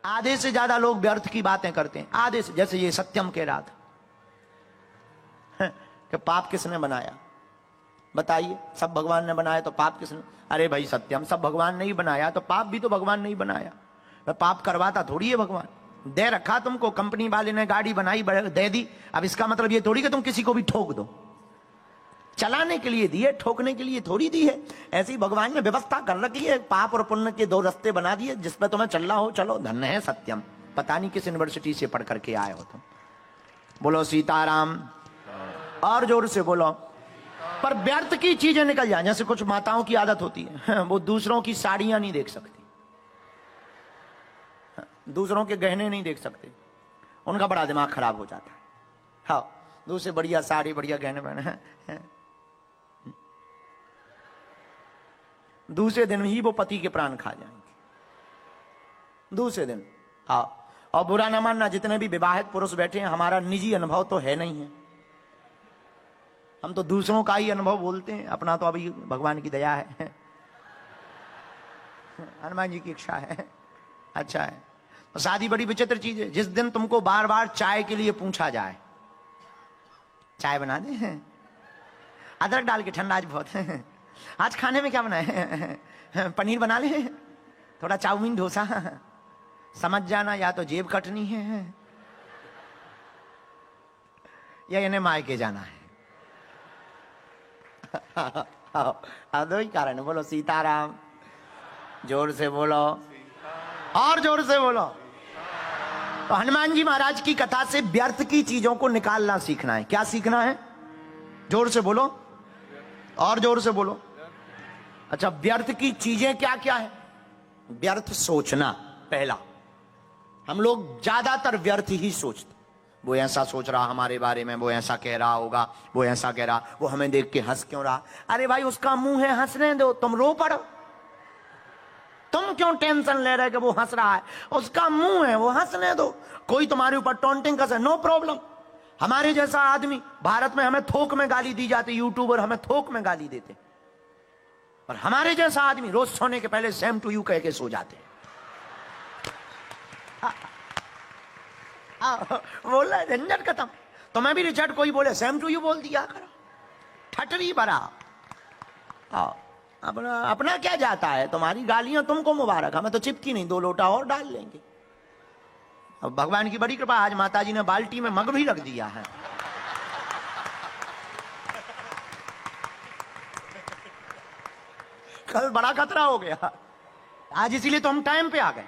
आधे से ज्यादा लोग व्यर्थ की बातें करते हैं, आधे से। जैसे ये सत्यम कह रहा था कि पाप किसने बनाया, बताइए। सब भगवान ने बनाया तो पाप किसने? अरे भाई सत्यम, सब भगवान ने ही बनाया तो पाप भी तो भगवान ने ही बनाया। मैं पाप करवाता थोड़ी है भगवान, दे रखा तुमको, कंपनी वाले ने गाड़ी बनाई दे दी। अब इसका मतलब ये थोड़ी कि तुम किसी को भी ठोक दो, चलाने के लिए दी है, ठोकने के लिए थोड़ी दी है। ऐसी भगवान ने व्यवस्था कर रखी है, पाप और पुण्य के दो रास्ते बना दिए, जिसपे तुम्हें चलना हो चलो। धन्य है सत्यम, पता नहीं किस यूनिवर्सिटी से पढ़ करके आए हो तुम। बोलो सीताराम, और जोर से बोलो। पर व्यर्थ की चीजें निकल जाए, जैसे कुछ माताओं की आदत होती है, वो दूसरों की साड़ियां नहीं देख सकती, दूसरों के गहने नहीं देख सकते, उनका बड़ा दिमाग खराब हो जाता है। हाँ, दूसरे बढ़िया साड़ी बढ़िया गहने पहने हैं, दूसरे दिन ही वो पति के प्राण खा जाएंगे, दूसरे दिन। हाँ, और बुरा ना मानना, जितने भी विवाहित पुरुष बैठे हैं, हमारा निजी अनुभव तो है नहीं है, हम तो दूसरों का ही अनुभव बोलते हैं, अपना तो अभी भगवान की दया है, हनुमान जी की इच्छा है। अच्छा है। तो शादी बड़ी विचित्र चीज है। जिस दिन तुमको बार बार चाय के लिए पूछा जाए, चाय बना दे, अदरक डाल के, ठंडा आज बहुत है, आज खाने में क्या बनाए, पनीर बना ले, थोड़ा चाउमीन डोसा, समझ जाना या तो जेब कटनी है या इन्हें मायके जाना है। दो ही कारण है। बोलो सीताराम, जोर से बोलो, और जोर से बोलो। तो हनुमान जी महाराज की कथा से व्यर्थ की चीजों को निकालना सीखना है। क्या सीखना है? जोर से बोलो, और जोर से बोलो। अच्छा, व्यर्थ की चीजें क्या क्या है? व्यर्थ सोचना। पहला, हम लोग ज्यादातर व्यर्थ ही सोचते। वो ऐसा सोच रहा हमारे बारे में, वो ऐसा कह रहा होगा, वो ऐसा कह रहा, वो हमें देख के हंस क्यों रहा? अरे भाई, उसका मुंह है, हंसने दो, तुम रो पड़ो। तुम क्यों टेंशन ले रहे कि वो हंस रहा है? उसका मुंह है, वो हंसने दो। कोई तुम्हारे ऊपर टॉन्टिंग कर, नो प्रॉब्लम। हमारे जैसा आदमी, भारत में हमें थोक में गाली दी जाती, यूट्यूबर हमें थोक में गाली देते, और हमारे जैसा आदमी रोज सोने के पहले सेम टू यू कह के सो जाते हैं। बोला झंझट खत्म। तो मैं भी रिचर्ड, कोई बोले सेम टू यू बोल दिया करो, ठटरी भरा। अपना अपना क्या जाता है, तुम्हारी गालियां तुमको मुबारक, हमें तो चिपकी नहीं, 2 लोटा और डाल लेंगे। अब भगवान की बड़ी कृपा, आज माता जी ने बाल्टी में मग भी रख दिया है। कल बड़ा खतरा हो गया, आज इसीलिए तो हम टाइम पे आ गए।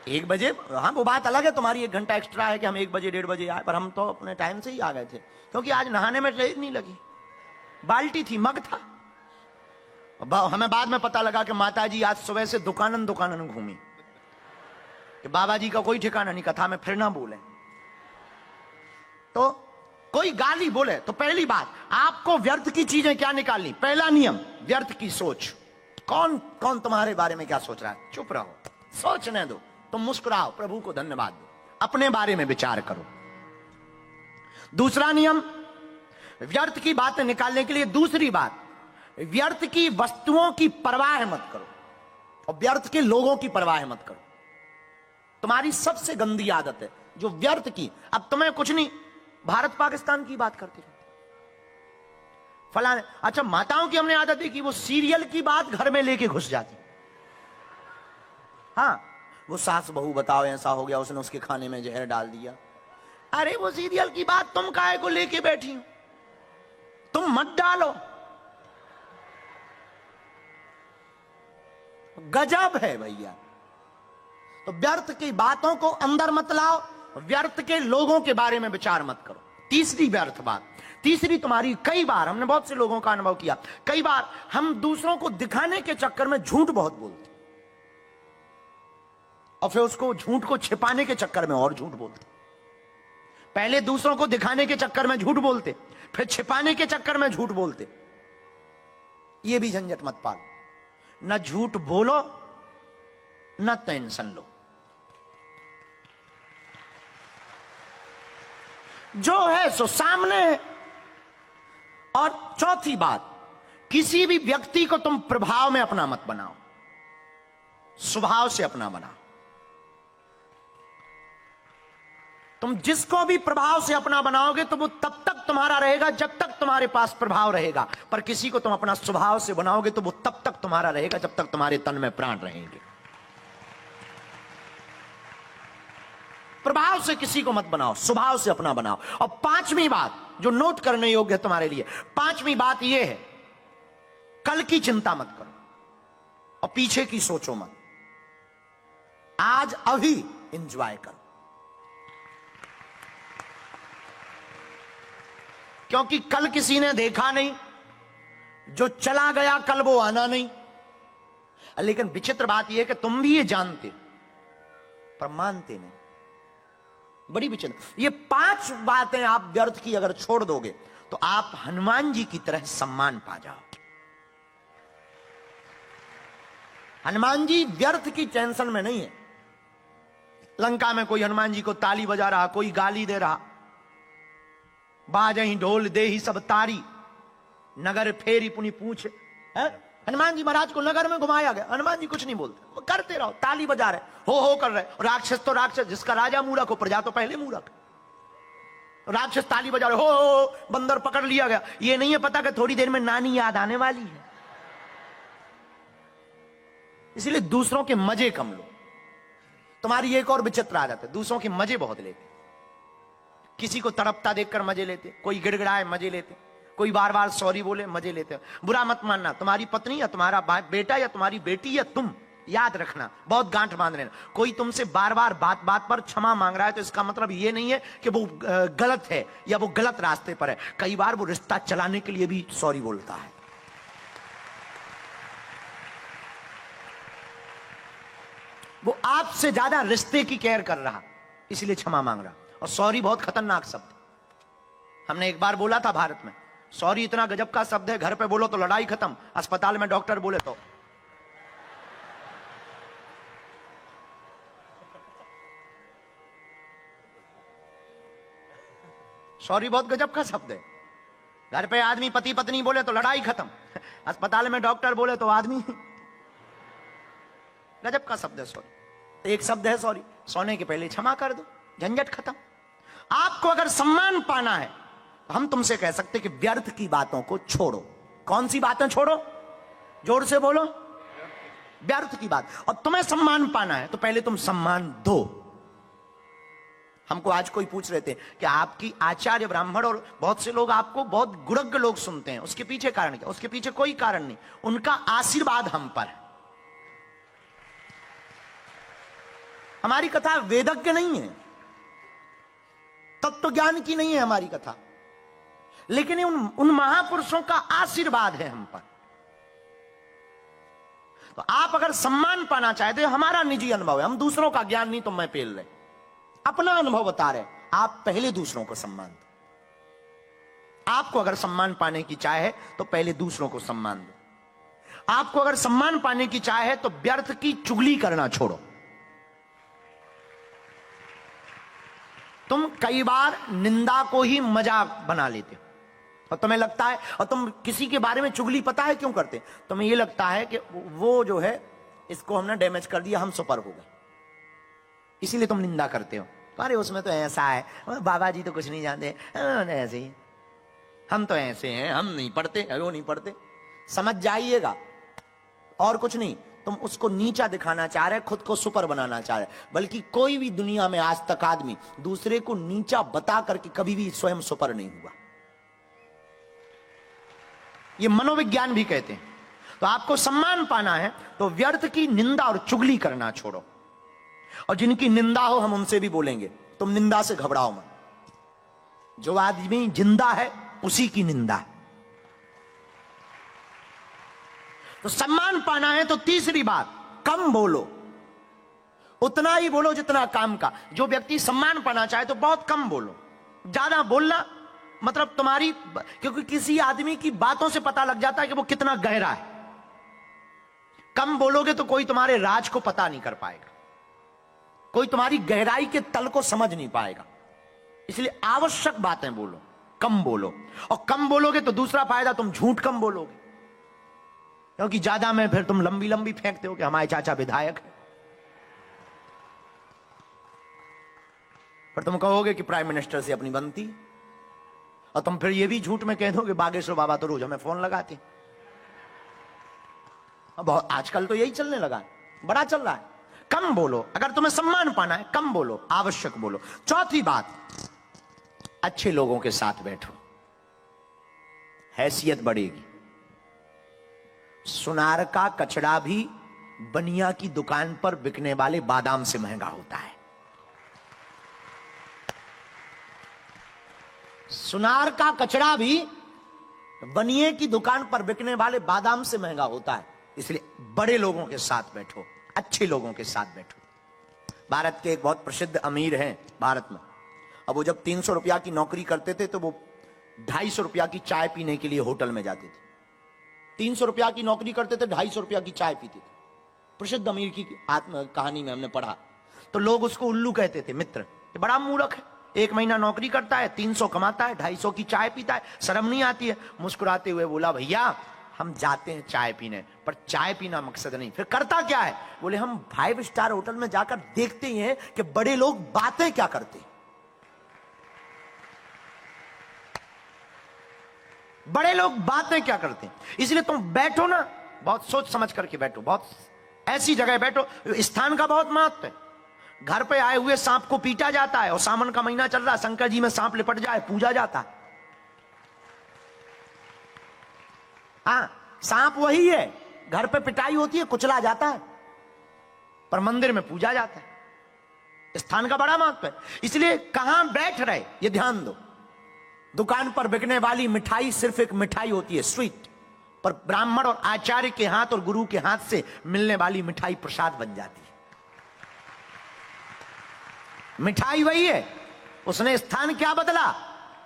1 बजे, हाँ वो बात अलग है, तुम्हारी 1 घंटा एक्स्ट्रा है कि हम 1 बजे 1:30 बजे आए, पर हम तो अपने टाइम से ही आ गए थे, क्योंकि आज नहाने में ट्रेन नहीं लगी, बाल्टी थी, मग था। हमें बाद में पता लगा कि माता जी आज सुबह से दुकानन दुकानन घूमी, कि बाबा जी का कोई ठिकाना नहीं, कथा में फिर ना बोले। तो कोई गाली बोले तो पहली बात, आपको व्यर्थ की चीजें क्या निकालनी? पहला नियम, व्यर्थ की सोच। कौन कौन तुम्हारे बारे में क्या सोच रहा है? चुप रहो, सोचने दो। तुम मुस्कुराओ, प्रभु को धन्यवाद दो, अपने बारे में विचार करो। दूसरा नियम, व्यर्थ की बातें निकालने के लिए दूसरी बात, व्यर्थ की वस्तुओं की परवाह मत करो, और व्यर्थ के लोगों की परवाह मत करो। तुम्हारी सबसे गंदी आदत है जो व्यर्थ की। अब तुम्हें कुछ नहीं, भारत पाकिस्तान की बात करते हो, फलाने। अच्छा, माताओं की हमने आदत है कि वो सीरियल की बात घर में लेके घुस जाती। हाँ, वो सास बहू, बताओ ऐसा हो गया, उसने उसके खाने में जहर डाल दिया। अरे वो सीरियल की बात तुम काहे को लेके बैठी हो? तुम मत डालो, गजब है भैया। तो व्यर्थ की बातों को अंदर मत लाओ, व्यर्थ के लोगों के बारे में विचार मत करो। तीसरी व्यर्थ बात, तीसरी तुम्हारी, कई बार हमने बहुत से लोगों का अनुभव किया, कई बार हम दूसरों को दिखाने के चक्कर में झूठ बहुत बोलते, और फिर उसको झूठ को छिपाने के चक्कर में और झूठ बोलते। पहले दूसरों को दिखाने के चक्कर में झूठ बोलते, फिर छिपाने के चक्कर में झूठ बोलते। ये भी झंझट मत पालो। न झूठ बोलो, न टेंशन लो। जो है सो सामने है। और चौथी बात, किसी भी व्यक्ति को तुम प्रभाव में अपना मत बनाओ, स्वभाव से अपना बनाओ। तुम जिसको भी प्रभाव से अपना बनाओगे तो वो तब तक तुम्हारा रहेगा जब तक तुम्हारे पास प्रभाव रहेगा, पर किसी को तुम अपना स्वभाव से बनाओगे तो वो तब तक तुम्हारा रहेगा जब तक तुम्हारे तन में प्राण रहेंगे। प्रभाव से किसी को मत बनाओ, स्वभाव से अपना बनाओ। और पांचवी बात जो नोट करने योग्य है तुम्हारे लिए, पांचवी बात यह है, कल की चिंता मत करो और पीछे की सोचो मत। आज अभी एंजॉय करो, क्योंकि कल किसी ने देखा नहीं, जो चला गया कल वो आना नहीं। लेकिन विचित्र बात यह है कि तुम भी ये जानते पर मानते नहीं। बड़ी विचित्र। ये पांच बातें आप व्यर्थ की अगर छोड़ दोगे तो आप हनुमान जी की तरह सम्मान पा जाओ। हनुमान जी व्यर्थ की टेंशन में नहीं है। लंका में कोई हनुमान जी को ताली बजा रहा, कोई गाली दे रहा, बाजही ढोल दे ही सब तारी, नगर फेरी पुनी पूछ है। हनुमान जी महाराज को नगर में घुमाया गया, हनुमान जी कुछ नहीं बोलते, वो करते रहो, ताली बजा रहे, हो कर रहे। राक्षस तो राक्षस, जिसका राजा मूर्ख हो प्रजा तो पहले मूर्ख। राक्षस ताली बजा रहे, हो बंदर पकड़ लिया गया। ये नहीं है पता कि थोड़ी देर में नानी याद आने वाली है। इसलिए दूसरों के मजे कम लो। तुम्हारी एक और विचित्र आ जाता है, दूसरों के मजे बहुत लेते। किसी को तड़पता देखकर मजे लेते, कोई गिड़गिड़ाए मजे लेते, कोई बार बार सॉरी बोले मजे लेते। बुरा मत मानना, तुम्हारी पत्नी या तुम्हारा बेटा या तुम्हारी बेटी या तुम, याद रखना, बहुत गांठ बांध लेना। कोई तुमसे बार बार बात बात पर क्षमा मांग रहा है तो इसका मतलब ये नहीं है कि वो गलत है या वो गलत रास्ते पर है। कई बार वो रिश्ता चलाने के लिए भी सॉरी बोलता है। वो आपसे ज्यादा रिश्ते की केयर कर रहा, इसलिए क्षमा मांग रहा। और सॉरी बहुत खतरनाक शब्द, हमने एक बार बोला था भारत में, सॉरी इतना गजब का शब्द है, घर पे बोलो तो लड़ाई खत्म, अस्पताल में डॉक्टर बोले तो। सॉरी बहुत गजब का शब्द है। घर पे आदमी पति पत्नी बोले तो लड़ाई खत्म, अस्पताल में डॉक्टर बोले तो आदमी, गजब का शब्द है सॉरी। एक शब्द है सॉरी, सोने के पहले क्षमा कर दो, झंझट खत्म। आपको अगर सम्मान पाना है तो हम तुमसे कह सकते कि व्यर्थ की बातों को छोड़ो। कौन सी बातें छोड़ो? जोर से बोलो, व्यर्थ की बात। और तुम्हें सम्मान पाना है तो पहले तुम सम्मान दो। हमको आज कोई पूछ रहे थे कि आपकी आचार्य ब्राह्मण और बहुत से लोग आपको बहुत गुणज्ञ लोग सुनते हैं, उसके पीछे कारण क्या? उसके पीछे कोई कारण नहीं, उनका आशीर्वाद हम पर है। हमारी कथा वेदज्ञ नहीं है, तत्व ज्ञान की नहीं है हमारी कथा, लेकिन उन महापुरुषों का आशीर्वाद है हम पर। तो आप अगर सम्मान पाना चाहते हो, हमारा निजी अनुभव है, हम दूसरों का ज्ञान नहीं तो मैं पेल रहे, अपना अनुभव बता रहे, आप पहले दूसरों को सम्मान दो। आपको अगर सम्मान पाने की चाह है तो पहले दूसरों को सम्मान दो। आपको अगर सम्मान पाने की चाह है तो व्यर्थ की चुगली करना छोड़ो। तुम कई बार निंदा को ही मजाक बना लेते हो और तुम्हें लगता है, और तुम किसी के बारे में चुगली पता है क्यों करते? तुम्हें यह लगता है कि वो जो है इसको हमने डैमेज कर दिया, हम सुपर हो गए, इसीलिए तुम निंदा करते हो। अरे उसमें तो ऐसा है, बाबा जी तो कुछ नहीं जानते, ऐसे ही, हम तो ऐसे हैं, हम नहीं पढ़ते, वो नहीं पढ़ते। समझ जाइएगा, और कुछ नहीं। तुम उसको नीचा दिखाना चाह रहे, खुद को सुपर बनाना चाह रहे। बल्कि कोई भी दुनिया में आज तक आदमी दूसरे को नीचा बता करके कभी भी स्वयं सुपर नहीं हुआ। ये मनोविज्ञान भी कहते हैं। तो आपको सम्मान पाना है तो व्यर्थ की निंदा और चुगली करना छोड़ो। और जिनकी निंदा हो हम उनसे भी बोलेंगे, तुम निंदा से घबराओ मत। जो आदमी जिंदा है उसी की निंदा है। तो सम्मान पाना है तो तीसरी बात, कम बोलो, उतना ही बोलो जितना काम का। जो व्यक्ति सम्मान पाना चाहे तो बहुत कम बोलो। ज्यादा बोलना मतलब तुम्हारी, क्योंकि किसी आदमी की बातों से पता लग जाता है कि वो कितना गहरा है। कम बोलोगे तो कोई तुम्हारे राज को पता नहीं कर पाएगा, कोई तुम्हारी गहराई के तल को समझ नहीं पाएगा। इसलिए आवश्यक बातें बोलो, कम बोलो। और कम बोलोगे तो दूसरा फायदा, तुम झूठ कम बोलोगे, क्योंकि ज्यादा में फिर तुम लंबी लंबी फेंकते हो कि हमारे चाचा विधायक है। पर तुम कहोगे कि प्राइम मिनिस्टर से अपनी बनती, और तुम फिर ये भी झूठ में कह दोगे बागेश्वर बाबा तो रोज हमें फोन लगाते। अब आजकल तो यही चलने लगा है, बड़ा चल रहा है। कम बोलो, अगर तुम्हें सम्मान पाना है कम बोलो, आवश्यक बोलो। चौथी बात, अच्छे लोगों के साथ बैठो, हैसियत बढ़ेगी। सुनार का कचड़ा भी बनिया की दुकान पर बिकने वाले बादाम से महंगा होता है। सुनार का कचड़ा भी बनिए की दुकान पर बिकने वाले बादाम से महंगा होता है। इसलिए बड़े लोगों के साथ बैठो, अच्छे लोगों के साथ बैठो। भारत के एक बहुत प्रसिद्ध अमीर हैं भारत में, अब वो जब 300 रुपया की नौकरी करते थे तो वो 250 रुपया की चाय पीने के लिए होटल में जाते थे। 300 रुपया की नौकरी करते थे, 250 रुपया की चाय पीते थे। प्रसिद्ध अमीर की आत्म कहानी में हमने पढ़ा। तो लोग उसको उल्लू कहते थे, मित्र ये बड़ा मूर्ख है, 1 महीना नौकरी करता है, 300 कमाता है, 250 की चाय पीता है, शर्म नहीं आती है। मुस्कुराते हुए बोला, भैया हम जाते हैं चाय पीने, पर चाय पीना मकसद नहीं। फिर करता क्या है? बोले हम 5 स्टार होटल में जाकर देखते ही हैं कि बड़े लोग बातें क्या करते हैं। बड़े लोग बातें क्या करते हैं, इसलिए तुम बैठो ना, बहुत सोच समझ करके बैठो, बहुत ऐसी जगह बैठो। स्थान का बहुत महत्व है। घर पे आए हुए सांप को पीटा जाता है, और सावन का महीना चल रहा है, शंकर जी में सांप लिपट जाए पूजा जाता है। हाँ, सांप वही है, घर पे पिटाई होती है, कुचला जाता है, पर मंदिर में पूजा जाता है। स्थान का बड़ा महत्व है। इसलिए कहां बैठ रहे ये ध्यान दो। दुकान पर बिकने वाली मिठाई सिर्फ एक मिठाई होती है, स्वीट, पर ब्राह्मण और आचार्य के हाथ और गुरु के हाथ से मिलने वाली मिठाई प्रसाद बन जाती है। मिठाई वही है, उसने स्थान क्या बदला,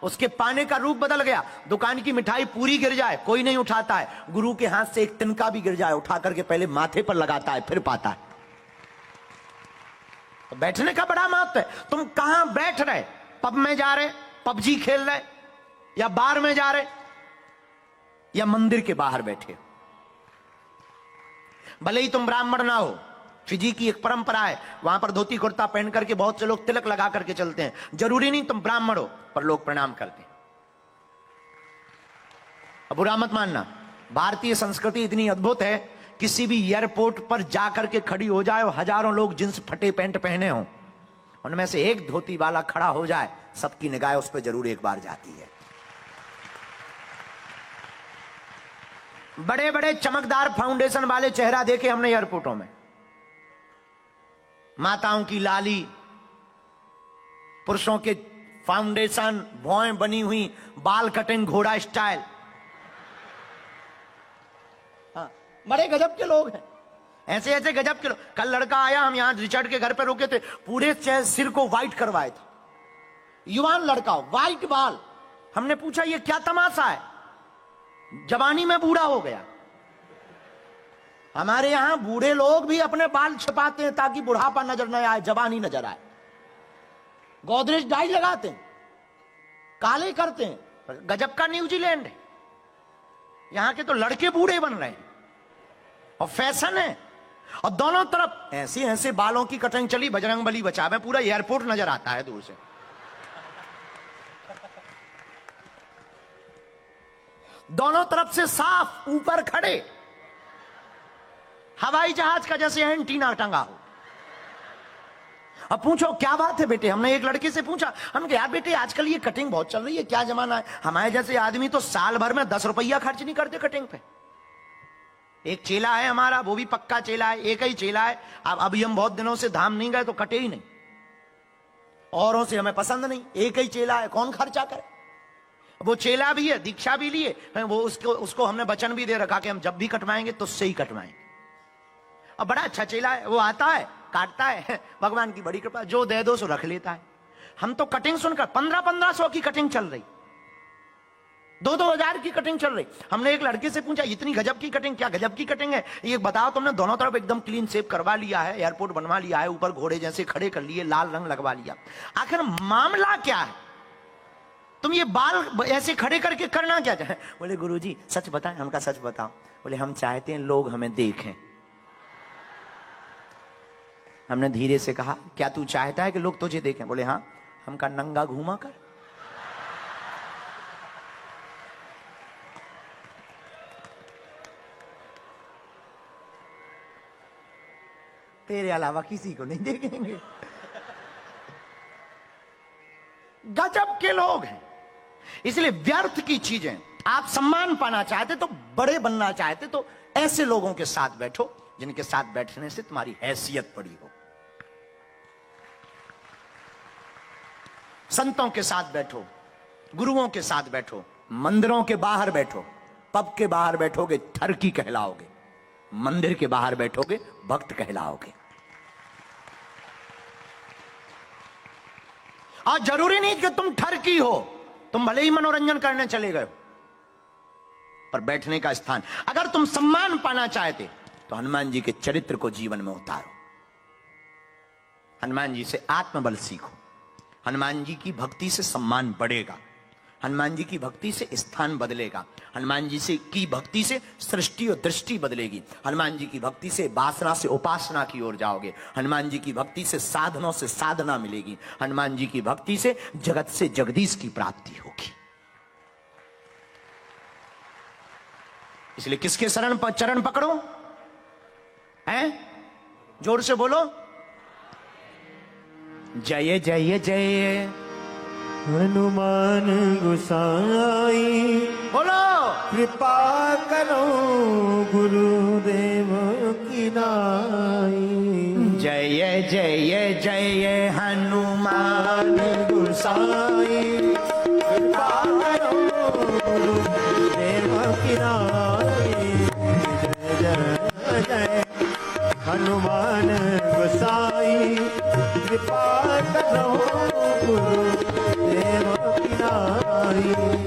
उसके पाने का रूप बदल गया। दुकान की मिठाई पूरी गिर जाए कोई नहीं उठाता है, गुरु के हाथ से एक तिनका भी गिर जाए उठा करके पहले माथे पर लगाता है फिर पाता है। तो बैठने का बड़ा महत्व है। तुम कहां बैठ रहे, पब में जा रहे, पबजी खेल रहे, या बार में जा रहे, या मंदिर के बाहर बैठे। भले ही तुम ब्राह्मण ना हो, फिजी की एक परंपरा है, वहां पर धोती कुर्ता पहन करके बहुत से लोग तिलक लगा करके चलते हैं। जरूरी नहीं तुम ब्राह्मण हो, पर लोग प्रणाम करते हैं। अब बुरा मत मानना, भारतीय संस्कृति इतनी अद्भुत है, किसी भी एयरपोर्ट पर जाकर के खड़ी हो जाए और हजारों लोग जींस फटे पैंट पहने हों, उनमें से एक धोती वाला खड़ा हो जाए, सबकी निगाह उस पर जरूर एक बार जाती है। बड़े बड़े चमकदार फाउंडेशन वाले चेहरा देखे हमने एयरपोर्टों में, माताओं की लाली, पुरुषों के फाउंडेशन, भौएं बनी हुई, बाल कटिंग घोड़ा स्टाइल। हाँ, बड़े गजब के लोग हैं, ऐसे ऐसे गजब के लोग। कल लड़का आया, हम यहां रिचर्ड के घर पे रुके थे, पूरे सिर को व्हाइट करवाए थे, युवान लड़का, व्हाइट बाल। हमने पूछा ये क्या तमाशा है? जवानी में बूढ़ा हो गया। हमारे यहां बूढ़े लोग भी अपने बाल छिपाते हैं ताकि बुढ़ापा नजर न आए, जवानी नजर आए। गोदरेज डाई लगाते हैं, काले करते हैं। गजब का न्यूजीलैंड है, यहां के तो लड़के बूढ़े बन रहे हैं और फैशन है। और दोनों तरफ ऐसे ऐसे बालों की कटिंग चली, बजरंगबली बचावे, पूरा एयरपोर्ट नजर आता है दूर से। दोनों तरफ से साफ, ऊपर खड़े, हवाई जहाज का जैसे एंटीना टंगा हो। अब पूछो क्या बात है बेटे, हमने एक लड़के से पूछा, हम कहा यार बेटे आजकल ये कटिंग बहुत चल रही है, क्या जमाना है? हमारे जैसे आदमी तो साल भर में 10 रुपया खर्च नहीं करते कटिंग पे। एक चेला है हमारा, वो भी पक्का चेला है, एक ही चेला है। अब अभी हम बहुत दिनों से धाम नहीं गए तो कटे ही नहीं, औरों से हमें पसंद नहीं, एक ही चेला है, कौन खर्चा करे? वो चेला भी है, दीक्षा भी लिए, वो उसको हमने वचन भी दे रखा कि हम जब भी कटवाएंगे तो उससे ही कटवाएंगे। अब बड़ा अच्छा चेला है, वो आता है, काटता है, भगवान की बड़ी कृपा, जो दे दो सो रख लेता है। हम तो कटिंग सुनकर 1500 की कटिंग चल रही, 2-2000 की कटिंग चल रही। हमने एक लड़के से पूछा इतनी गजब की कटिंग, क्या गजब की कटिंग है ये बताओ? तुमने दोनों तरफ एकदम क्लीन शेव करवा लिया है, एयरपोर्ट बनवा लिया है, ऊपर घोड़े जैसे खड़े कर लिए, लाल रंग लगवा लिया, आखिर मामला क्या है? तुम ये बाल ऐसे खड़े करके करना क्या चाहे? बोले गुरुजी सच बताएं। हमका सच बताओ? बोले हम चाहते हैं लोग हमें देखें। हमने धीरे से कहा क्या तू चाहता है कि लोग तुझे देखें? बोले हाँ, हम का नंगा घूमा कर। तेरे अलावा किसी को नहीं देखेंगे। गजब के लोग हैं। इसलिए व्यर्थ की चीजें, आप सम्मान पाना चाहते तो, बड़े बनना चाहते तो ऐसे लोगों के साथ बैठो जिनके साथ बैठने से तुम्हारी हैसियत बड़ी हो। संतों के साथ बैठो, गुरुओं के साथ बैठो, मंदिरों के बाहर बैठो। पब के बाहर बैठोगे ठरकी कहलाओगे, मंदिर के बाहर बैठोगे भक्त कहलाओगे। और जरूरी नहीं कि तुम ठरकी हो, तुम भले ही मनोरंजन करने चले गए, पर बैठने का स्थान। अगर तुम सम्मान पाना चाहते तो हनुमान जी के चरित्र को जीवन में उतारो। हनुमान जी से आत्मबल सीखो। हनुमान जी की भक्ति से सम्मान बढ़ेगा, हनुमान जी की भक्ति से स्थान बदलेगा, हनुमान जी से की भक्ति से सृष्टि और दृष्टि बदलेगी, हनुमान जी की भक्ति से वासना से उपासना की ओर जाओगे, हनुमान जी की भक्ति से साधनों से साधना मिलेगी, हनुमान जी की भक्ति से जगत से जगदीश की प्राप्ति होगी। इसलिए किसके शरण पर चरण पकड़ो? हैं? जोर से बोलो, जय जय जय हनुमान गोसाई। बोलो, कृपा करो गुरुदेव की नाई। जय जय जय हनुमान गोसाई। कृपा करो गुरुदेव की नाई। जय जय हनुमान गोसाई। कृपा करो गुरुदेव की नाई।